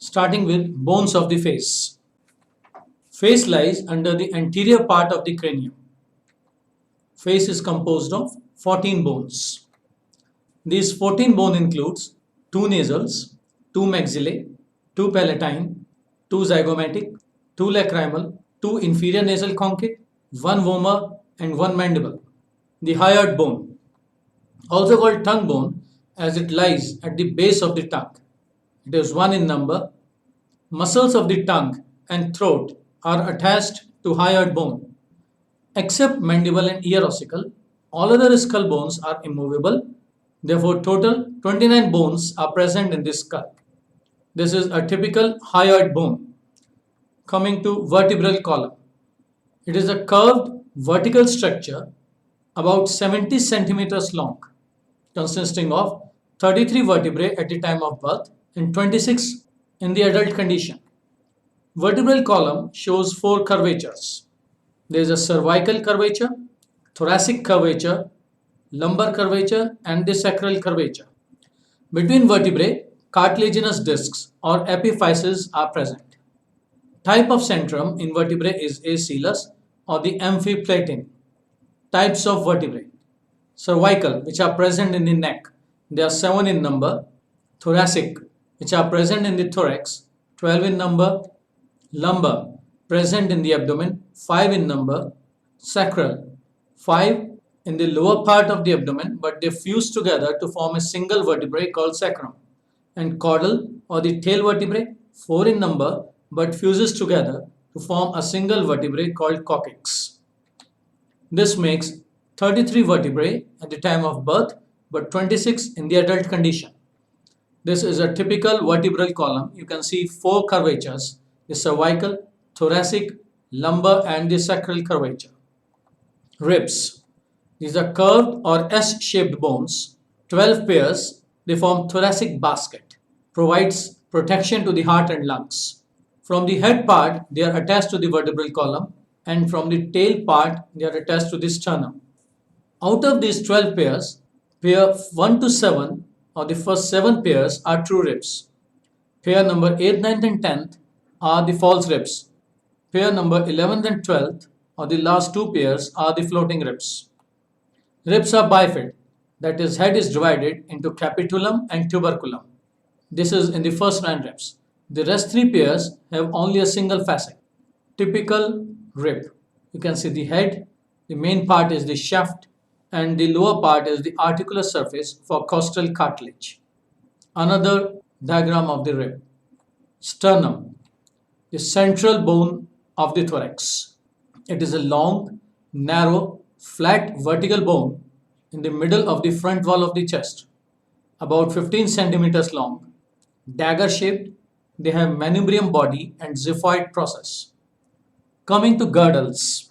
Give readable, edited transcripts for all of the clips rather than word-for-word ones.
Starting with bones of the face. Face lies under the anterior part of the cranium. Face is composed of 14 bones. These 14 bones includes 2 nasals, 2 maxillae, 2 palatine, 2 zygomatic, 2 lacrimal, 2 inferior nasal concave, 1 vomer and 1 mandible. The hyoid bone, also called tongue bone, as it lies at the base of the tongue. It is 1 in number. Muscles of the tongue and throat are attached to hyoid bone. Except mandible and ear ossicle, all other skull bones are immovable. Therefore, total 29 bones are present in this skull. This is a typical hyoid bone. Coming to vertebral column. It is a curved vertical structure about 70 centimeters long, consisting of 33 vertebrae at the time of birth and 26 in the adult condition. Vertebral column shows 4 curvatures. There is a cervical curvature, thoracic curvature, lumbar curvature and the sacral curvature. Between vertebrae, cartilaginous discs or epiphyses are present. Type of centrum in vertebrae is acoelus or the amphiplatin. Types of vertebrae. Cervical, which are present in the neck, they are 7 in number. Thoracic, which are present in the thorax, 12 in number. Lumbar, present in the abdomen, 5 in number. Sacral, 5 in the lower part of the abdomen, but they fuse together to form a single vertebrae called sacrum. And caudal or the tail vertebrae, 4 in number, but fuses together to form a single vertebrae called coccyx. This makes 33 vertebrae at the time of birth, but 26 in the adult condition. This is a typical vertebral column. You can see 4 curvatures: the cervical, thoracic, lumbar and the sacral curvature. Ribs. These are curved or S-shaped bones. 12 pairs. They form thoracic basket. Provides protection to the heart and lungs. From the head part, they are attached to the vertebral column, and from the tail part, they are attached to the sternum. Out of these 12 pairs, pair 1 to 7 or the first 7 pairs are true ribs. Pair number 8, 9th and 10th are the false ribs. Pair number 11th and 12th or the last 2 pairs are the floating ribs. Ribs are bifid, that is, head is divided into capitulum and tuberculum. This is in the first 9 ribs. The rest 3 pairs have only a single facet. Typical rib. You can see the head, the main part is the shaft, and the lower part is the articular surface for costal cartilage. Another diagram of the rib. Sternum, the central bone of the thorax. It is a long, narrow, flat vertical bone in the middle of the front wall of the chest, about 15 centimeters long, dagger shaped. They have manubrium body and xiphoid process. Coming to girdles,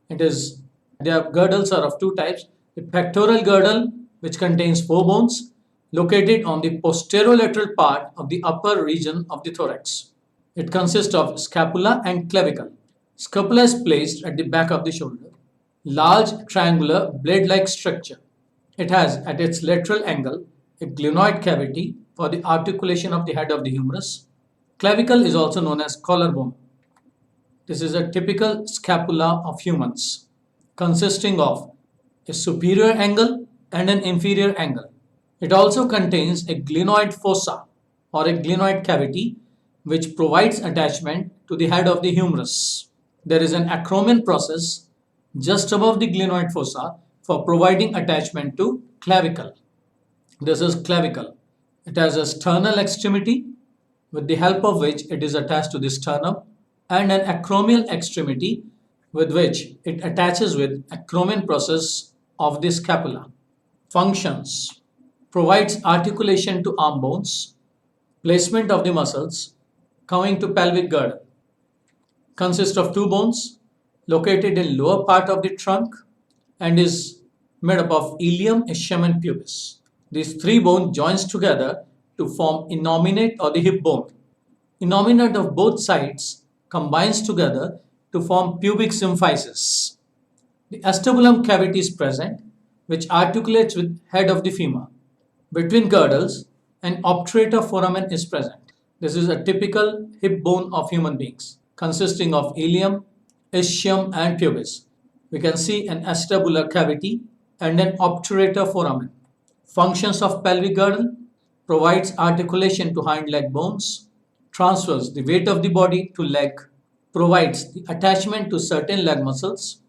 their girdles are of 2 types. The pectoral girdle, which contains 4 bones, located on the posterolateral part of the upper region of the thorax. It consists of scapula and clavicle. Scapula is placed at the back of the shoulder. Large triangular blade-like structure. It has at its lateral angle a glenoid cavity for the articulation of the head of the humerus. Clavicle is also known as collarbone. This is a typical scapula of humans, consisting of a superior angle and an inferior angle. It also contains a glenoid fossa or a glenoid cavity which provides attachment to the head of the humerus. There is an acromion process just above the glenoid fossa for providing attachment to clavicle. This is clavicle. It has a sternal extremity with the help of which it is attached to the sternum, and an acromial extremity with which it attaches with acromion process of the scapula. Functions. Provides articulation to arm bones, placement of the muscles. Coming to pelvic girdle. Consists of 2 bones located in lower part of the trunk and is made up of ilium, ischium and pubis. These 3 bones joins together to form innominate or the hip bone. Innominate of both sides combines together to form pubic symphysis. The acetabulum cavity is present, which articulates with head of the femur. Between girdles, an obturator foramen is present. This is a typical hip bone of human beings, consisting of ilium, ischium, and pubis. We can see an acetabular cavity and an obturator foramen. Functions of pelvic girdle: provides articulation to hind leg bones, transfers the weight of the body to leg, provides the attachment to certain leg muscles,